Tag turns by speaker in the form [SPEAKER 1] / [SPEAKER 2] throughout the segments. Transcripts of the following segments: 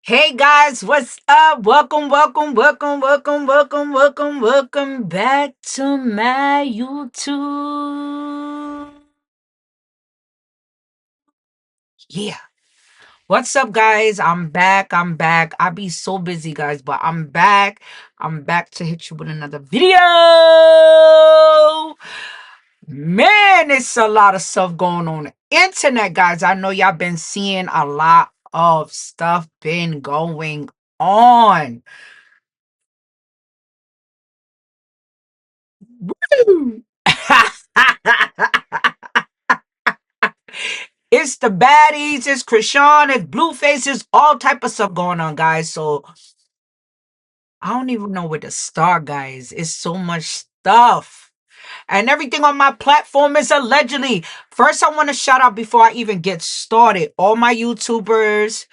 [SPEAKER 1] Hey guys, what's up? Welcome back to my YouTube. Yeah. What's up, guys? I'm back. I be so busy, guys, but I'm back. I'm back to hit you with another video. Man, it's a lot of stuff going on the internet, guys. I know y'all been seeing a lot of stuff been going on. Woo! It's the baddies, it's Krishan, it's Blueface, it's all type of stuff going on, guys. So I don't even know where to start, guys. It's so much stuff. And everything on my platform is allegedly. First, I want to shout out before I even get started. All my YouTubers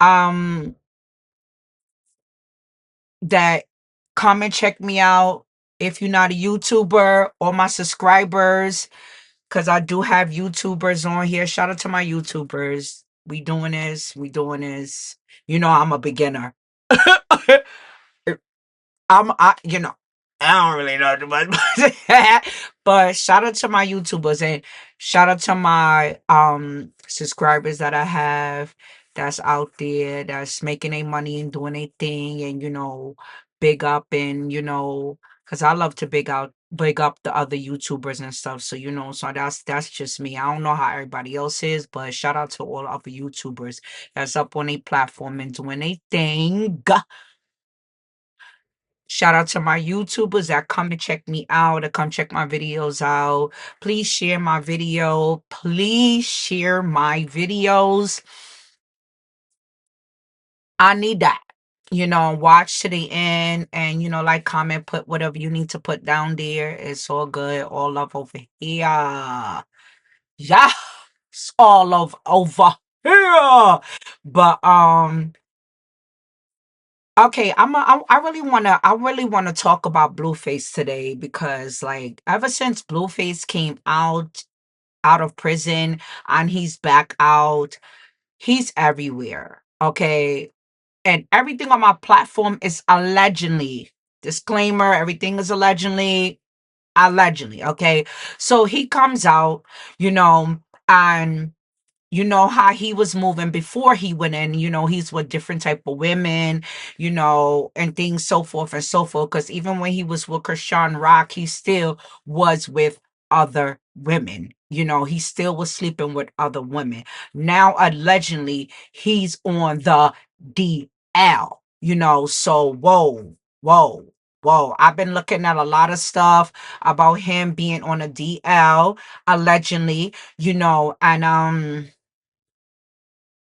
[SPEAKER 1] um that come and check me out. If you're not a YouTuber, all my subscribers, because I do have YouTubers on here. Shout out to my YouTubers. We doing this. We doing this. You know, I'm a beginner. I don't really know too much, but shout out to my YouTubers and shout out to my subscribers that I have that's out there that's making their money and doing their thing and big up and because I love to big up the other YouTubers and stuff. So so that's just me. I don't know how everybody else is, but shout out to all other YouTubers that's up on a platform and doing their thing. Shout out to my YouTubers that come and check me out, that come check my videos out. Please share my video. Please share my videos. I need that. Watch to the end and, like, comment, put whatever you need to put down there. It's all good. All love over here. Yeah, it's all love over here. But, okay, I really wanna talk about Blueface today because like ever since Blueface came out of prison and he's back out, he's everywhere. Okay. And everything on my platform is allegedly. Disclaimer, everything is allegedly, okay? So he comes out, and how he was moving before he went in, he's with different type of women, and things so forth and so forth, because even when he was with Krishan Rock, he still was with other women, he still was sleeping with other women. Now allegedly he's on the DL, so whoa whoa, I've been looking at a lot of stuff about him being on a DL allegedly, and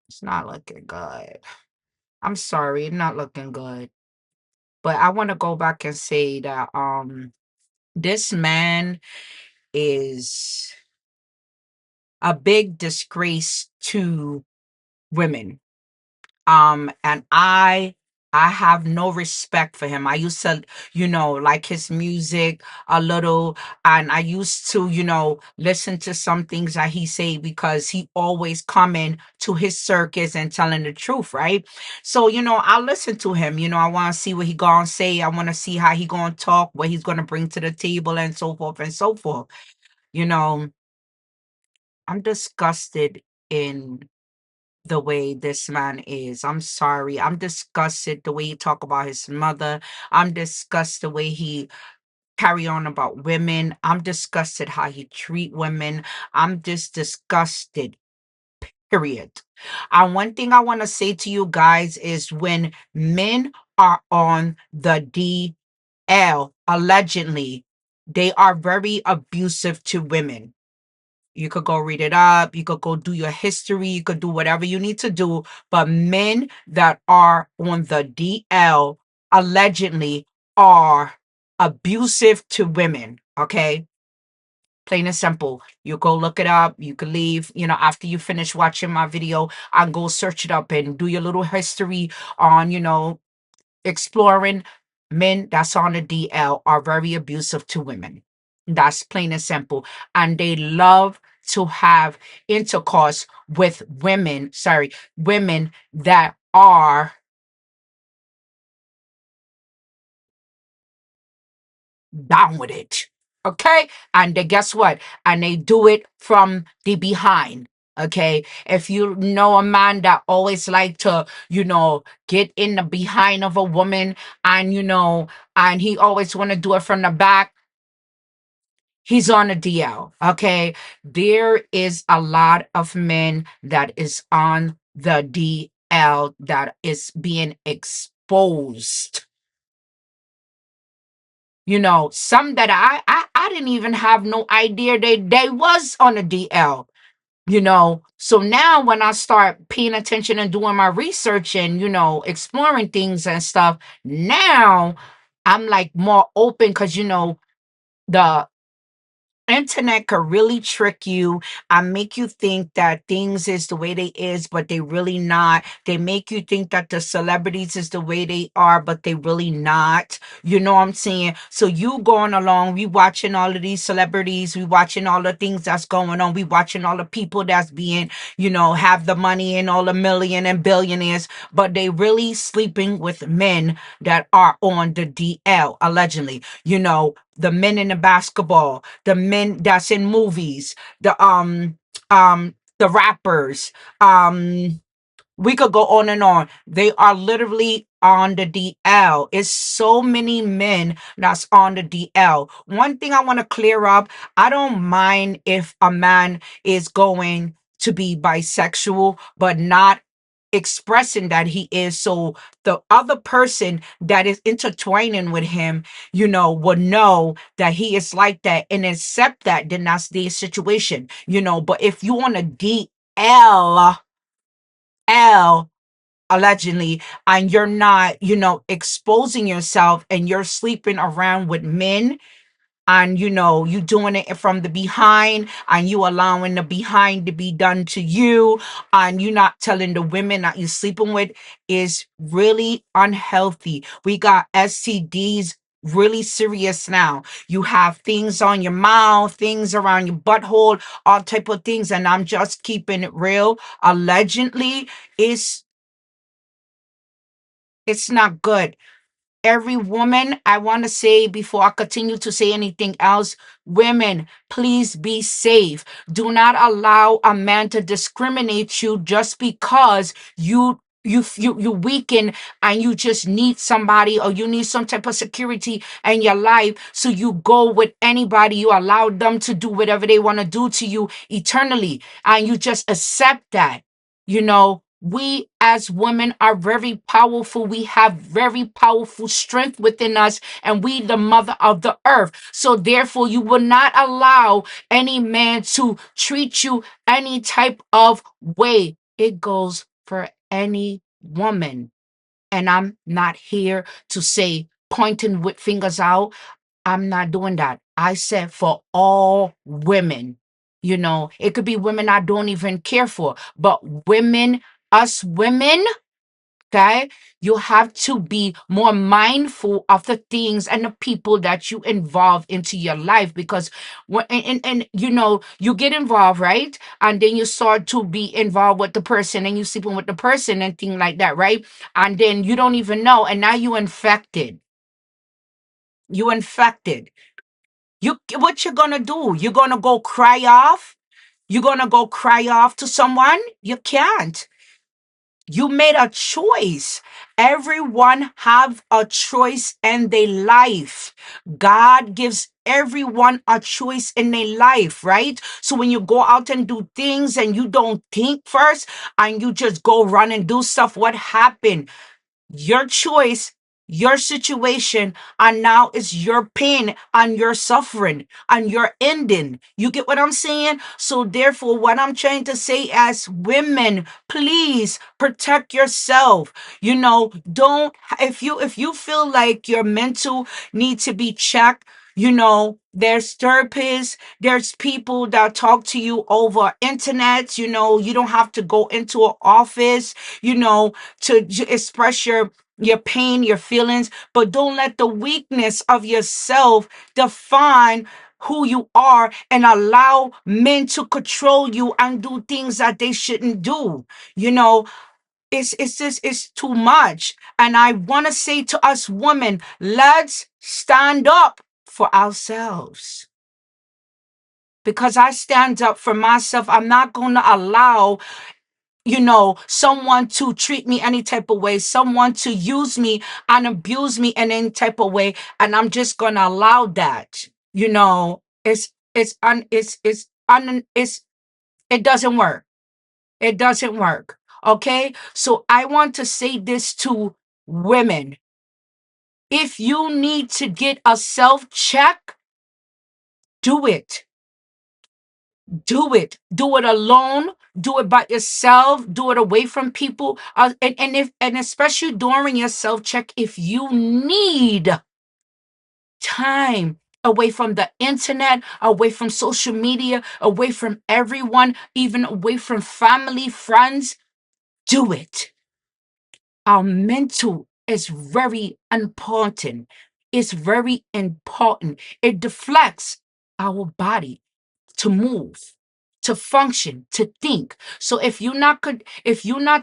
[SPEAKER 1] it's not looking good. I'm sorry, it's not looking good. But I want to go back and say that this man is a big disgrace to women. And I have no respect for him. I used to, like his music a little, and I used to, listen to some things that he say because he always coming to his circus and telling the truth, right? So, I listen to him. I want to see what he gonna say. I want to see how he gonna talk, what he's gonna bring to the table, and so forth and so forth. You know, I'm disgusted in the way this man is. I'm sorry. I'm disgusted the way he talk about his mother. I'm disgusted the way he carry on about women. I'm disgusted how he treat women. I'm just disgusted. Period. And one thing I want to say to you guys is when men are on the DL, allegedly, they are very abusive to women. You could go read it up. You could go do your history. You could do whatever you need to do. But men that are on the DL allegedly are abusive to women. Okay. Plain and simple. You go look it up. You can leave, after you finish watching my video, and go search it up and do your little history on, exploring. Men that's on the DL are very abusive to women. That's plain and simple. And they love to have intercourse with women, women that are down with it. Okay? And they guess what? And they do it from the behind. Okay. If you know a man that always like to, get in the behind of a woman and and he always want to do it from the back, he's on a DL. Okay. There is a lot of men that is on the DL that is being exposed. Some that I didn't even have no idea they was on a DL. So now when I start paying attention and doing my research and exploring things and stuff, now I'm like more open because the internet could really trick you and make you think that things is the way they is, but they really not. They make you think that the celebrities is the way they are, but they really not. You know what I'm saying? So you going along, we watching all of these celebrities, we watching all the things that's going on, we watching all the people that's being, have the money and all the million and billionaires, but they really sleeping with men that are on the DL, allegedly. The men in the basketball, the men that's in movies, the rappers, we could go on and on. They are literally on the DL. It's so many men that's on the DL. One thing I want to clear up, I don't mind if a man is going to be bisexual, but not expressing that he is, so the other person that is intertwining with him would know that he is like that and accept that, then that's the situation. But if you want a DL allegedly, and you're not exposing yourself and you're sleeping around with men, and you doing it from the behind, and you allowing the behind to be done to you, and you not telling the women that you're sleeping with, is really unhealthy. We got STDs really serious now. You have things on your mouth, things around your butthole, all type of things, and I'm just keeping it real. Allegedly, it's it's not good. Every woman, I want to say before I continue to say anything else, women, please be safe. Do not allow a man to discriminate you just because you weaken and you just need somebody, or you need some type of security in your life, so you go with anybody. You allow them to do whatever they want to do to you eternally, and you just accept that. We as women are very powerful. We have very powerful strength within us, and we the mother of the earth. So therefore, you will not allow any man to treat you any type of way. It goes for any woman. And I'm not here to say pointing with fingers out. I'm not doing that. I said for all women. It could be women I don't even care for, but women, us women, okay, you have to be more mindful of the things and the people that you involve into your life, because when you get involved, right? And then you start to be involved with the person, and you sleeping with the person and things like that, right? And then you don't even know, and now you infected. What you gonna do? You gonna go cry off? You gonna go cry off to someone? You can't. You made a choice. Everyone have a choice in their life. God gives everyone a choice in their life, right? So when you go out and do things and you don't think first, and you just go run and do stuff, what happened? Your choice, your situation, and now it's your pain and your suffering and your ending. You get what I'm saying? So therefore, what I'm trying to say, as women, please protect yourself. Don't, if you feel like your mental need to be checked, there's therapists, there's people that talk to you over internet. You don't have to go into an office, to express your pain, your feelings, but don't let the weakness of yourself define who you are, and allow men to control you and do things that they shouldn't do. You know, it's too much. And I want to say to us women, let's stand up for ourselves. Because I stand up for myself. I'm not going to allow, someone to treat me any type of way, someone to use me and abuse me in any type of way, and I'm just gonna allow that. It's it doesn't work. It doesn't work. Okay, so I want to say this to women: if you need to get a self check, do it. Do it alone, do it by yourself, do it away from people, and especially during your self check, if you need time away from the internet, away from social media, away from everyone, even away from family, friends, do it. Our mental is very important. It's very important. It deflects our body to move, to function, to think. So if you're not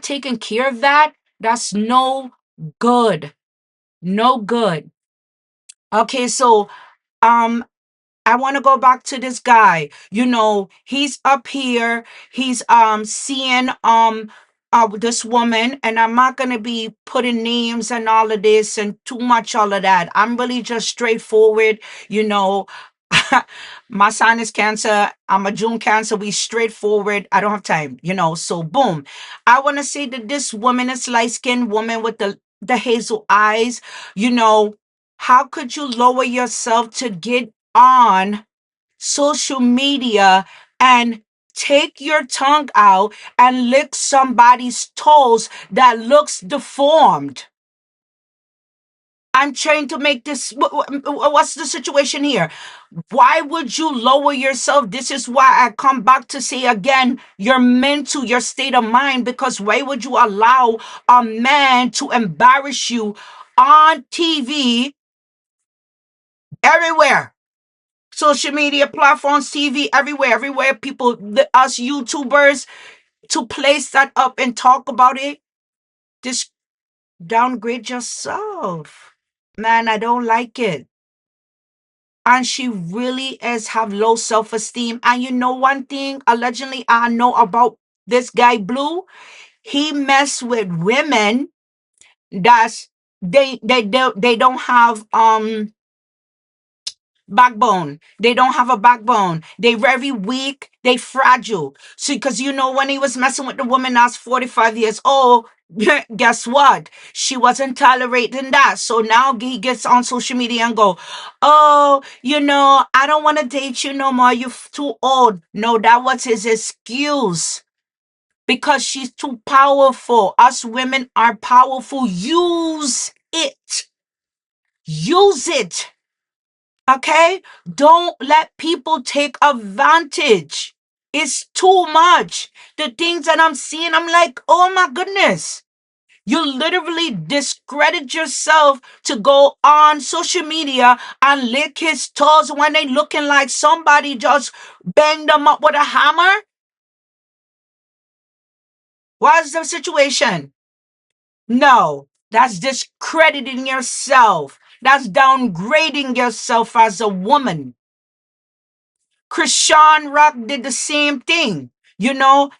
[SPEAKER 1] taking care of that, that's no good. No good. Okay, so um I want to go back to this guy. He's up here. He's seeing this woman, and I'm not gonna be putting names and all of this and too much all of that. I'm really just straightforward. you know. My sign is Cancer. I'm a June Cancer. We straightforward. I don't have time. So boom. I want to say that this woman is light skinned woman with the hazel eyes. You know, how could you lower yourself to get on social media and take your tongue out and lick somebody's toes that looks deformed? I'm trying to make this. What's the situation here? Why would you lower yourself? This is why I come back to say again, your mental, your state of mind, because why would you allow a man to embarrass you on TV, everywhere? Social media platforms, TV, everywhere. People, us YouTubers, to place that up and talk about it. Just downgrade yourself. Man, I don't like it. And she really is have low self-esteem. And you know one thing, allegedly I know about this guy Blue, he mess with women that's they don't have backbone. They don't have a backbone. They very weak. They fragile. So because when he was messing with the woman that's 45 years old, guess what? She wasn't tolerating that. So now he gets on social media and go, oh, I don't want to date you no more. You're too old. No, that was his excuse. Because she's too powerful. Us women are powerful. Use it. Use it. Okay? Don't let people take advantage. It's too much. The things that I'm seeing, I'm like, oh my goodness. You literally discredit yourself to go on social media and lick his toes when they looking like somebody just banged them up with a hammer. What's the situation? No, that's discrediting yourself. That's downgrading yourself as a woman. Krishan Rock did the same thing,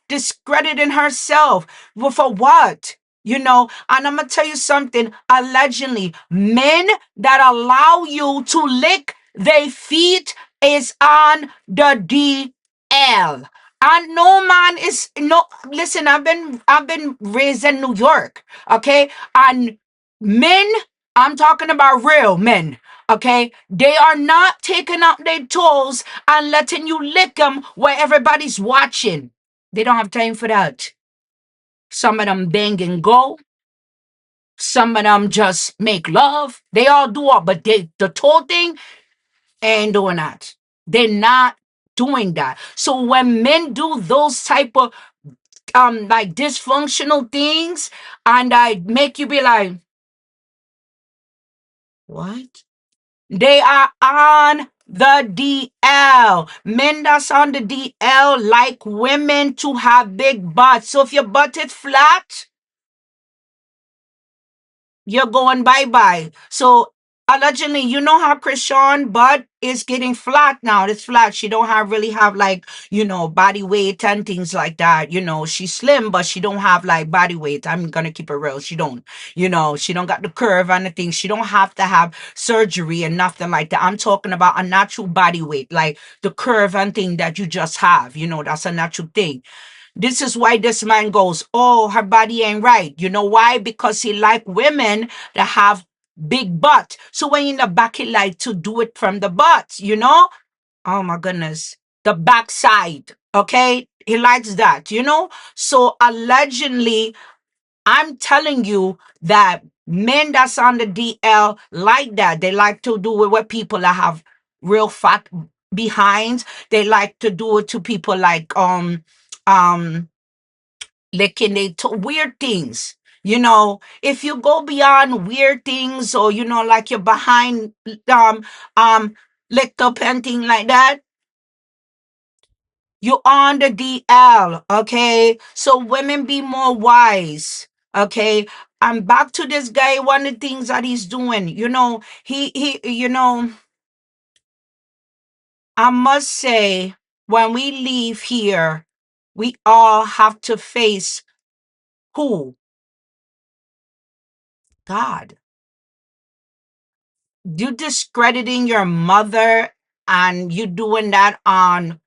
[SPEAKER 1] discrediting herself. Well, for what? And I'm going to tell you something. Allegedly, men that allow you to lick their feet is on the DL. And no man is no. Listen, I've been raised in New York, okay? And men, I'm talking about real men, okay? They are not taking out their toes and letting you lick them where everybody's watching. They don't have time for that. Some of them bang and go. Some of them just make love. They all do it, but the toe thing ain't doing that. They're not doing that. So when men do those type of like dysfunctional things, and I make you be like, what? They are on the DL. Men that's on the DL like women to have big butts. So if your butt is flat, you're going bye-bye. So allegedly, you know how Krishan butt is getting flat now. It's flat. She don't have really have like, body weight and things like that. She's slim, but she don't have like body weight. I'm gonna keep it real. She don't, she don't got the curve and the thing. She don't have to have surgery and nothing like that. I'm talking about a natural body weight, like the curve and thing that you just have. That's a natural thing. This is why this man goes, oh, her body ain't right. You know why? Because he like women that have big butt. So when in the back, he like to do it from the butt. Oh my goodness. The backside. Okay. He likes that. So allegedly, I'm telling you that men that's on the DL like that. They like to do it with people that have real fat behinds. They like to do it to people like um licking they weird things. If you go beyond weird things, or like you're behind um um licked up and thing like that, you on the DL. Okay, so women, be more wise. Okay, I'm back to this guy. One of the things that he's doing, he I must say, when we leave here, we all have to face who? God. You discrediting your mother, and you doing that on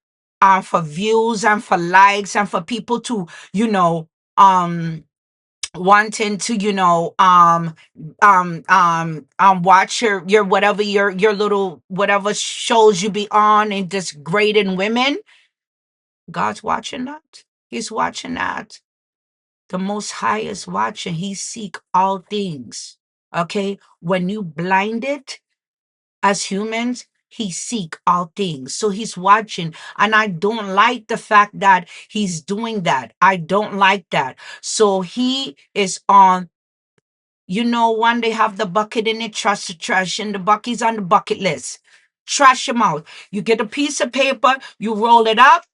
[SPEAKER 1] for views and for likes and for people to um wanting to watch your whatever, your little whatever shows you be on, and just grading women. God's watching that. He's watching that. The Most High is watching. He seek all things. Okay, when you blinded as humans, he seek all things. So he's watching, and I don't like the fact that he's doing that. I don't like that. So he is on, when they have the bucket in it, trash the trash, and the bucket's on the bucket list. Trash them out. You get a piece of paper, you roll it up,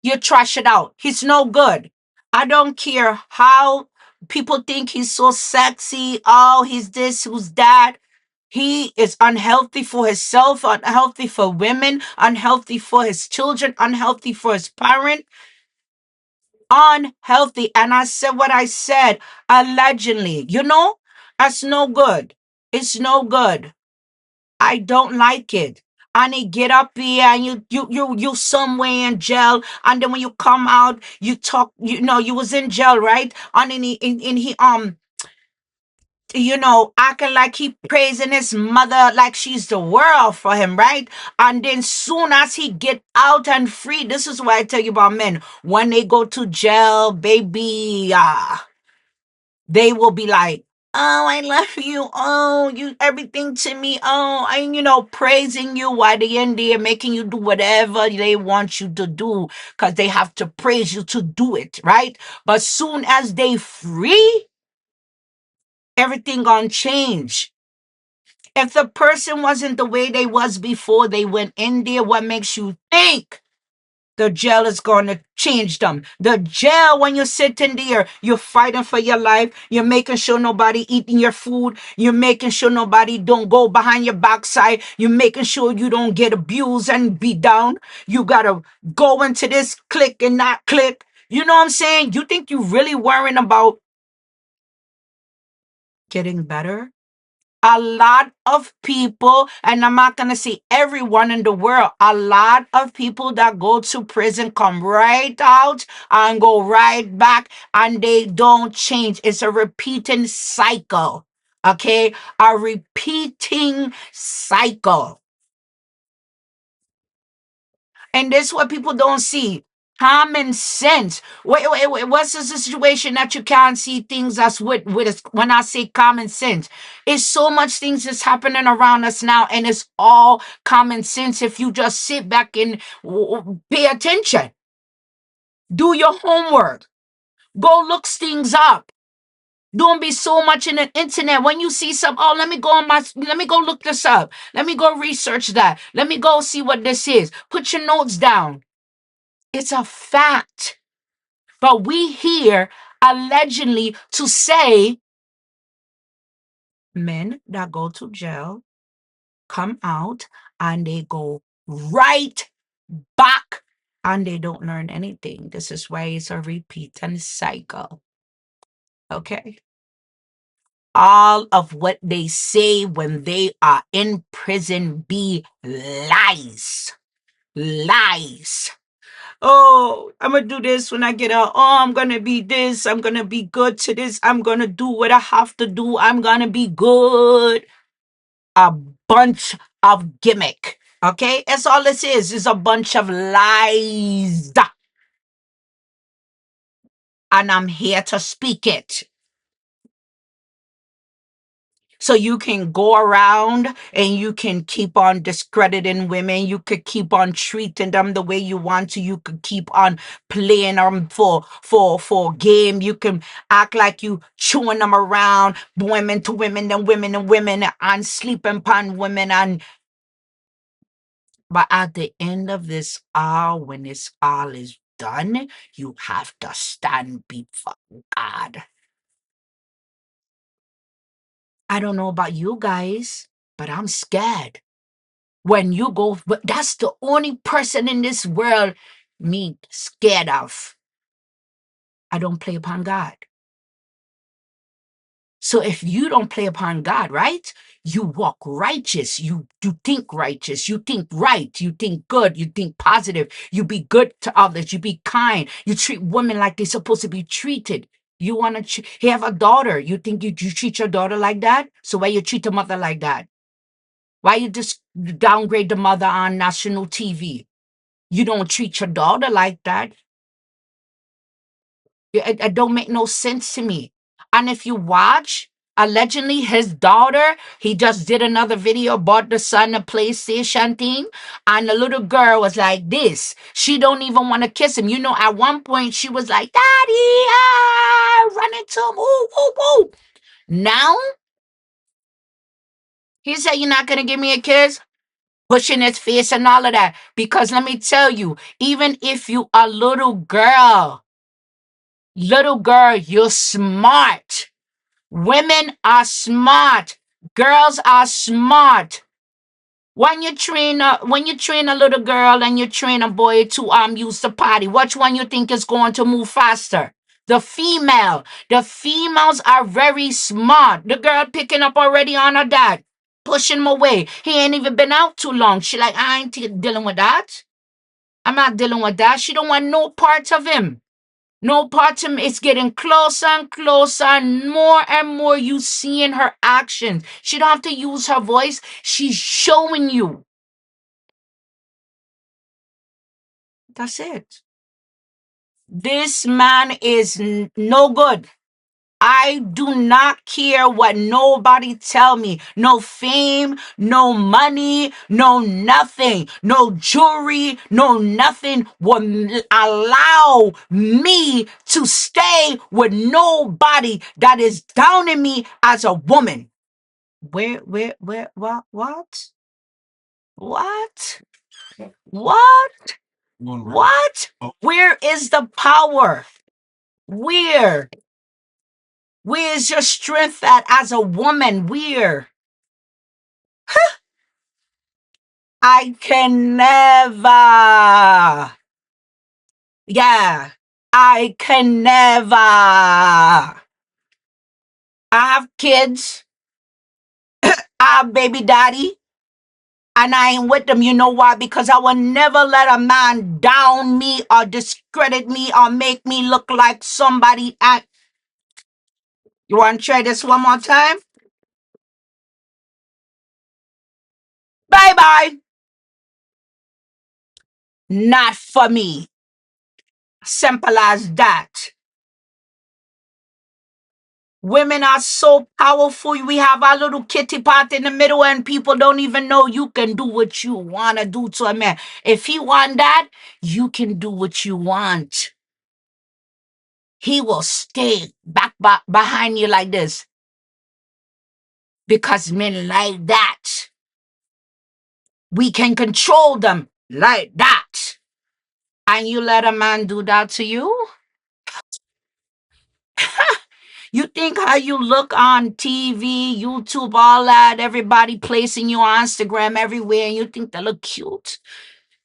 [SPEAKER 1] you trash it out. He's no good. I don't care how people think he's so sexy. Oh, he's this, who's that. He is unhealthy for himself, unhealthy for women, unhealthy for his children, unhealthy for his parent, unhealthy. And I said what I said, allegedly. That's no good. It's no good. I don't like it. And you get up here, and you somewhere in jail, and then when you come out, you talk. You was in jail, right? And then he acting like he praising his mother like she's the world for him, right? And then soon as he get out and free, this is why I tell you about men. When they go to jail, baby, they will be like, oh, I love you. Oh, you everything to me. Oh, praising you while they in there, making you do whatever they want you to do, because they have to praise you to do it, right? But soon as they free, everything gonna change. If the person wasn't the way they was before they went in there, what makes you think the jail is going to change them? The jail, when you're sitting there, you're fighting for your life. You're making sure nobody eating your food. You're making sure nobody don't go behind your backside. You're making sure you don't get abused and beat down. You got to go into this click and not click. You know what I'm saying? You think you really worrying about getting better? A lot of people, and I'm not going to say everyone in the world, a lot of people that go to prison come right out and go right back, and they don't change. It's a repeating cycle. Okay? A repeating cycle. And this is what people don't see. Common sense. Wait. What's the situation that you can't see things that's with us? When I say common sense, it's so much things that's happening around us now, and it's all common sense if you just sit back and pay attention. Do your homework. Go look things up. Don't be so much in the internet. When you see some, oh, let me go look this up. Let me go research that. Let me go see what this is. Put your notes down. It's a fact. But we here allegedly to say men that go to jail come out and they go right back and they don't learn anything. This is why it's a repeat and cycle. Okay. All of what they say when they are in prison be lies. Lies. Oh, I'm gonna do this when I get out. Oh, I'm gonna be this. I'm gonna be good to this. I'm gonna do what I have to do. I'm gonna be good. A bunch of gimmick. Okay? That's all this is. It's a bunch of lies. And I'm here to speak it. So you can go around and you can keep on discrediting women. You could keep on treating them the way you want to. You could keep on playing them for game. You can act like you chewing them around, women to women, then women and women, and sleeping upon women. And but at the end of this all, when this all is done, you have to stand before God. I don't know about you guys, but I'm scared. When you go, but that's the only person in this world me scared of. I don't play upon God. So if you don't play upon God, right? You walk righteous. You think righteous. You think right. You think good. You think positive. You be good to others. You be kind. You treat women like they're supposed to be treated. You want to have a daughter. You think you treat your daughter like that? So why you treat the mother like that? Why you just downgrade the mother on national TV? You don't treat your daughter like that. It don't make no sense to me. And if you watch, allegedly his daughter, he just did another video, bought the son a PlayStation thing, and the little girl was like this. She don't even want to kiss him. You know, at one point she was like, "Daddy, ah," running to him, ooh, ooh, ooh. Now he said, "You're not gonna give me a kiss." Pushing his face and all of that. Because let me tell you, even if you a little girl, you're smart. Women are smart. Girls are smart. When you train a little girl and you train a boy to use the potty, which one you think is going to move faster? The female. The females are very smart. The girl picking up already on her dad, pushing him away. He ain't even been out too long. She like, I ain't dealing with that. I'm not dealing with that. She don't want no part of him. No part of him. It's getting closer and closer, and more you see in her actions. She don't have to use her voice. She's showing you. That's it. This man is no good. I do not care what nobody tell me. No fame, no money, no nothing, no jewelry, no nothing will allow me to stay with nobody that is downing me as a woman. What? What? What? What? Where is the power? Where? Where's your strength at as a woman? Where? I can never. Yeah. I can never. I have kids. I have baby daddy. And I ain't with them. You know why? Because I will never let a man down me or discredit me or make me look like somebody. You want to try this one more time? Bye bye. Not for me. Simple as that. Women are so powerful. We have our little kitty pot in the middle, and people don't even know you can do what you want to do to a man. If he want that, you can do what you want. He will stay back behind you like this because men like that. We can control them like that. And you let a man do that to you? You think how you look on TV, YouTube, all that, everybody placing you on Instagram everywhere, and you think they look cute?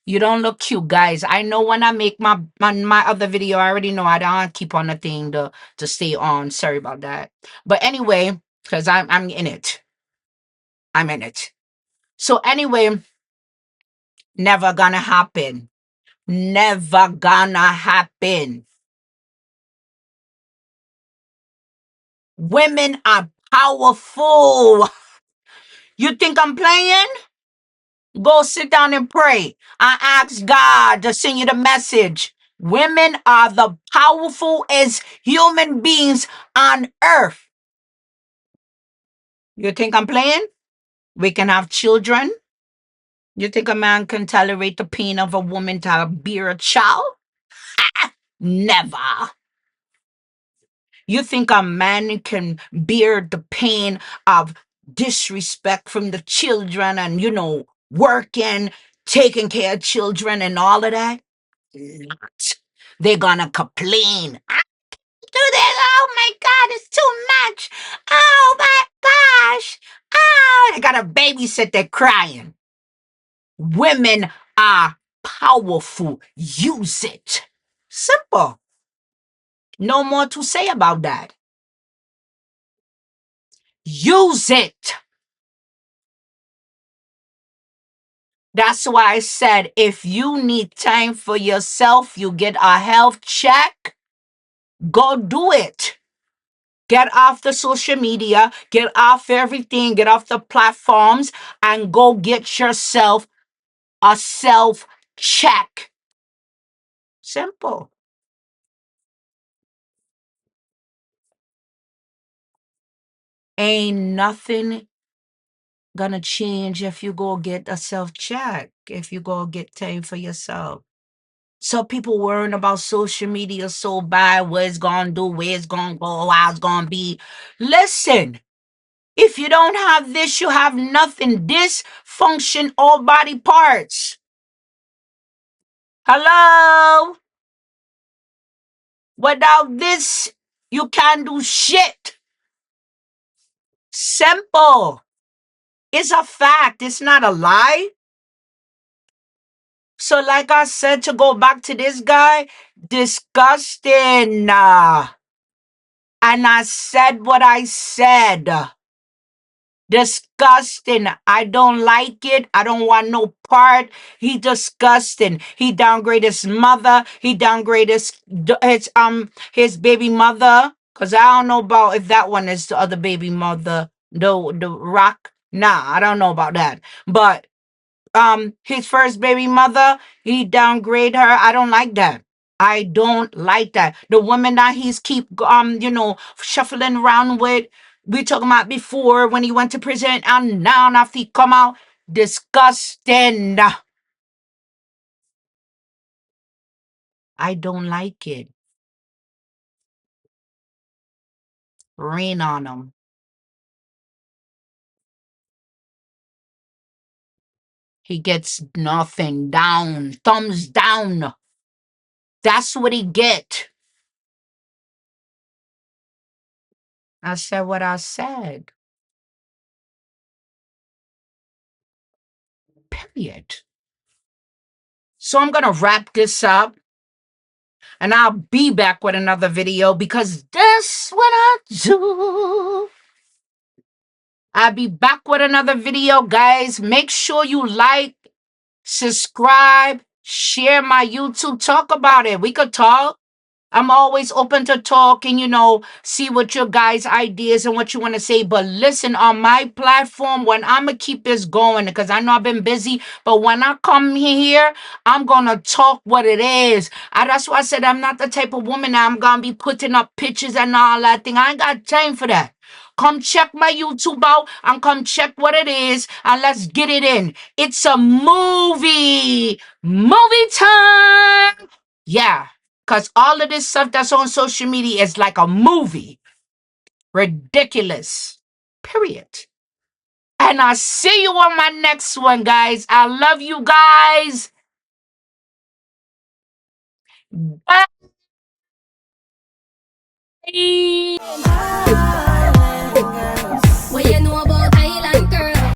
[SPEAKER 1] You don't look cute, guys. I know when I make my other video, I already know I don't keep on the thing to stay on. Sorry about that. But anyway, because I'm in it. I'm in it. So anyway, never gonna happen. Never gonna happen. Women are powerful. You think I'm playing? Go sit down and pray. I ask God to send you the message. Women are the powerful as human beings on earth. You think I'm playing? We can have children. You think a man can tolerate the pain of a woman to bear a child? Never. You think a man can bear the pain of disrespect from the children and, working, taking care of children and all of that? Not. They're gonna complain. I do this. Oh my God, it's too much. Oh my gosh. Oh, I gotta babysit. They're crying. Women are powerful. Use it. Simple. No more to say about that. Use it. That's why I said if you need time for yourself, you get a health check, go do it. Get off the social media, get off everything, get off the platforms, and go get yourself a self check. Simple. Ain't nothing gonna change if you go get a self check, if you go get time for yourself. So people worrying about social media so bad, what it's gonna do, where it's gonna go, how it's gonna be. Listen, if you don't have this, you have nothing. This function all body parts. Hello? Without this, you can't do shit. Simple. It's a fact. It's not a lie. So, like I said, to go back to this guy, disgusting. And I said what I said. Disgusting. I don't like it. I don't want no part. He disgusting. He downgrade his mother. He downgrade his baby mother. Cause I don't know about if that one is the other baby mother. The rock. Nah, I don't know about that. But his first baby mother, he downgrade her. I don't like that. I don't like that. The woman that he's keep shuffling around with, we talking about before when he went to prison and now after he come out, disgusting. I don't like it. Rain on him. He gets nothing down. Thumbs down. That's what he get. I said what I said. Period. So I'm gonna wrap this up. And I'll be back with another video because that's what I do. I'll be back with another video, guys. Make sure you like, subscribe, share my YouTube. Talk about it. We could talk. I'm always open to talk and, see what your guys' ideas and what you want to say. But listen, on my platform, when I'm going to keep this going, because I know I've been busy, but when I come here, I'm going to talk what it is. That's why I said I'm not the type of woman that I'm going to be putting up pictures and all that thing. I ain't got time for that. Come check my YouTube out and come check what it is and let's get it in. It's a movie. Movie time. Yeah. Because all of this stuff that's on social media is like a movie. Ridiculous. Period. And I'll see you on my next one, guys. I love you guys. Bye. Bye.